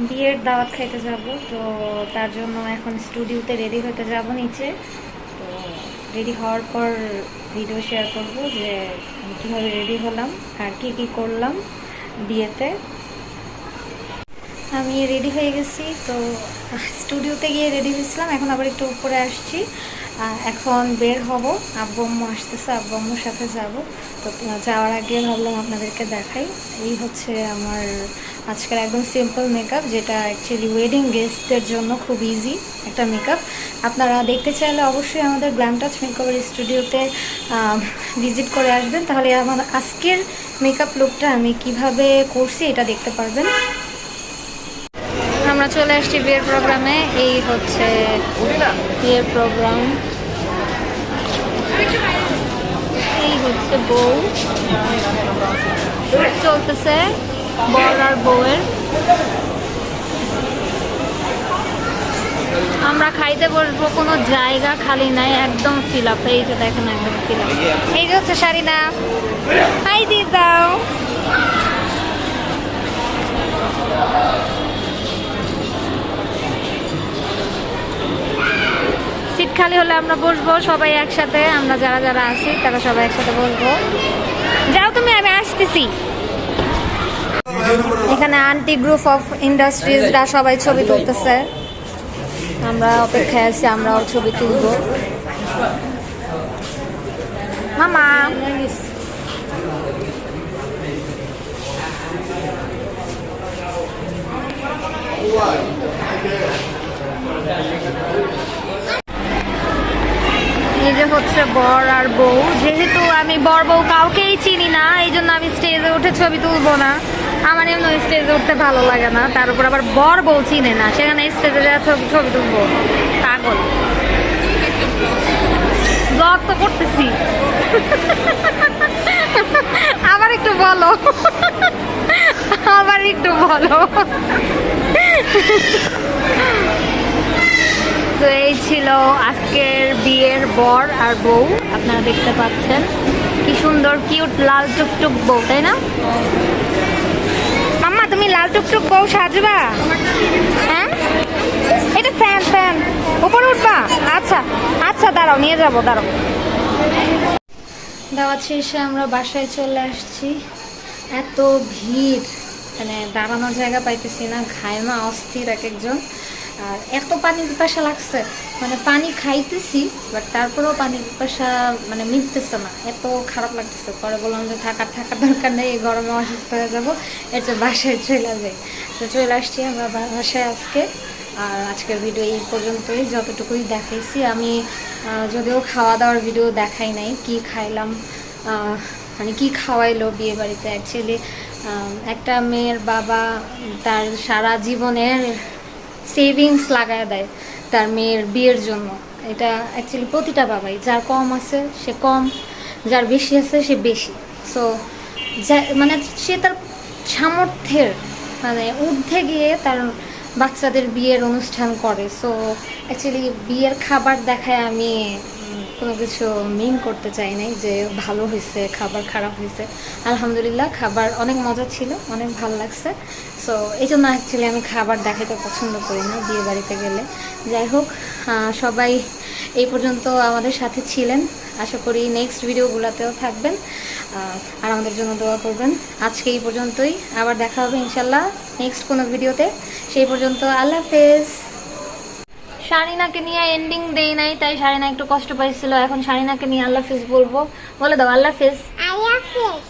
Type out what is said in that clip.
বিয়ের দাওয়াত খাইতে যাব, তো তার জন্য এখন স্টুডিওতে রেডি হতে যাব নিচে। তো রেডি হওয়ার পর ভিডিও শেয়ার করব যে আমি কীভাবে রেডি হলাম আর কি করলাম বিয়েতে। আমি রেডি হয়ে গেছি, তো স্টুডিওতে গিয়ে রেডি হয়েছিলাম, এখন আবার একটু উপরে আসছি। এখন বের হব, আব্বু আম্মু আসতেছে, আব্বু আম্মুর সাথে যাব। তো যাওয়ার আগে ভাবলাম আপনাদেরকে দেখাই। এই হচ্ছে আমার আজকের একদম সিম্পল মেকআপ, যেটা অ্যাকচুয়ালি ওয়েডিং গেস্টদের জন্য খুব ইজি একটা মেকআপ। আপনারা দেখতে চাইলে অবশ্যই আমাদের গ্ল্যাম টাচ মেকওভার স্টুডিওতে ভিজিট করে আসবেন, তাহলে আমার আজকের মেকআপ লুকটা আমি কিভাবে করছি এটা দেখতে পারবেন। আমরা চলে আসছি বিয়ের প্রোগ্রামে। এই হচ্ছে বিয়ের প্রোগ্রাম, এই হচ্ছে বউ চলতেছে, বর আর বউয়ের। আমরা খাইতে বসবো, কোনো জায়গা খালি নাই, একদম ফিল আপ। এই যে দেখেন একদম ফিল আপ। এই যে হচ্ছে শাড়িনা, হাই দিয়ে দাও। সিট খালি হলে আমরা বসবো সবাই একসাথে, আমরা যারা যারা আছি তারা সবাই একসাথে বসবো। যাও তুমি, আমি আসতেছি। এখানে আন্টি গ্রুপ অফ ইন্ডাস্ট্রিজরা সবাই ছবি তুলতেছে, আমরা অপেক্ষায় আছি, আমরাও ছবি তুলব। মামা এই যে হচ্ছে বর আর বউ। যেহেতু আমি বর বউ কাউকেই চিনি না, এই জন্য আমি স্টেজে উঠে ছবি তুলবো না। আমার এমনি স্টেজে উঠতে ভালো লাগে না, তার উপর আবার বর বউ চিনে না, সেখানে স্টেজে যা ছবি তুলবো, পাগল। ব্লগ তো করতেছি, আবার একটু বলো, আবার একটু বলো। তো এই ছিল আজকের বিয়ের বর আর বউ, আপনারা দেখতে পাচ্ছেন কি সুন্দর কিউট লাল টুকটুক বউ, তাই না মাম্মা? তুমি লাল টুকটুক বউ সাজবা? হ্যাঁ, এটা ফ্যান ফ্যান, উপরে উঠবা? আচ্ছা আচ্ছা, দাঁড়াও নিয়ে যাবো, দাঁড়াও। দাওয়াত শেষে আমরা বাসায় চলে আসছি। এত ভিড়, মানে দাঁড়ানোর জায়গা পাইতেছি না, খায় না অস্থির এক একজন। আর এত পানির পিপাসা লাগছে, মানে পানি খাইতেছি বাট তারপরেও পানির পিপাসা মানে মিটতেছে না, এত খারাপ লাগতেছে। পরে বললাম যে থাকার দরকার নেই, এই গরমে অসুস্থ হয়ে যাবো, এর চেয়ে বাসায় চলে যাই। তো চলে আসছি আমরা বাসায় আজকে। আর আজকের ভিডিও এই পর্যন্তই, যতটুকুই দেখাইছি আমি। যদিও খাওয়া দাওয়ার ভিডিও দেখাই নাই, কি খাইলাম মানে কি খাওয়াইলো বিয়ে বাড়িতে। অ্যাকচুয়ালি একটা মেয়ের বাবা তার সারা জীবনের সেভিংস লাগায় দেয় তার মেয়ের বিয়ের জন্য। এটা অ্যাকচুয়ালি প্রতিটা বাবাই, যার কম আছে সে কম, যার বেশি আছে সে বেশি। সো মানে সে তার সামর্থ্যের মানে ঊর্ধ্বে গিয়ে তার বাচ্চাদের বিয়ের অনুষ্ঠান করে। সো অ্যাকচুয়ালি বিয়ের খাবার দেখায় আমি কোনো কিছু মিন করতে চাই নাই যে ভালো হয়েছে খাবার, খারাপ হয়েছে। আলহামদুলিল্লাহ খাবার অনেক মজা ছিল, অনেক ভালো লাগছে। সো এই জন্য অ্যাকচুয়ালি আমি খাবার দেখাতে পছন্দ করি না বিয়ে বাড়িতে গেলে। যাই হোক, সবাই এই পর্যন্ত আমাদের সাথে ছিলেন, আশা করি নেক্সট ভিডিওগুলোতেও থাকবেন আর আমাদের জন্য দোয়া করবেন। আজকে এই পর্যন্তই, আবার দেখা হবে ইনশাল্লাহ নেক্সট কোনো ভিডিওতে। সেই পর্যন্ত আল্লাহ হাফেজ। শারিনাকে নিয়ে এন্ডিং দেই নাই, তাই শারিনা একটু কষ্ট পাইছিল। এখন শারিনাকে নিয়ে আল্লাহ হাফেজ বলবো, বলে দাও আল্লাহ হাফেজ। আল্লাহ হাফেজ।